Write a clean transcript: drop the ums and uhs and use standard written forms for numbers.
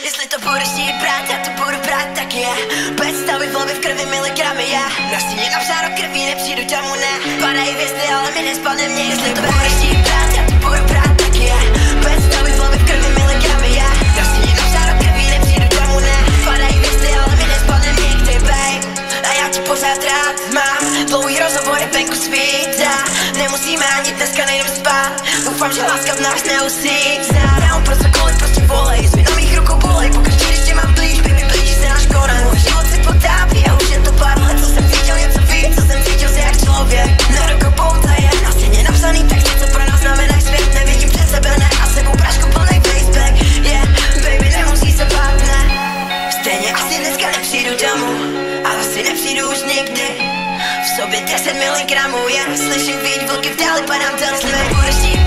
Jestli to budeš chtít brát, já to budu brát taky já. Bez stavy v hlavě, v krvi miligramy já. Na stíně napsáno krví, nepřijdu domů, ne. Padají hvězdy, ale mi nespadne mě. Jestli to budeš chtít brát, já to budu brát taky já. Bez stavy v hlavě, v krvi miligramy já. Na stíně napsáno krví, nepřijdu domů, ne. Padají hvězdy, ale mi nespadne mě, ty babe. A já tě pořád rád mám. Dlouhý rozhovory venku svítá. Nemusíme ani dneska nejdem spát. Doufám, že láska v nás neusítá. Já mám pro cokoliv, prostě volej. Zvěna mých rukou bolej. Pokaždé, když tě mám blíž, baby, blíží se náš konec. Můj život se potápí a už je to pár let. Co jsem cítil, něco víc, co jsem cítil se jak člověk. Na rukou pouta je na stěně napsaný text. Co pro nás znamená svět. Nevidím před sebe, ne. A sebou prášku plnej faceback. Yeah, baby, nemusí se bát, ne. Stejně asi dneska nepřijdu domů. Ale asi nepřijdu už nikdy. V sobě 10 miligramů, já slyším vít vlky v dáli, padám ten slimek. Budeš chtít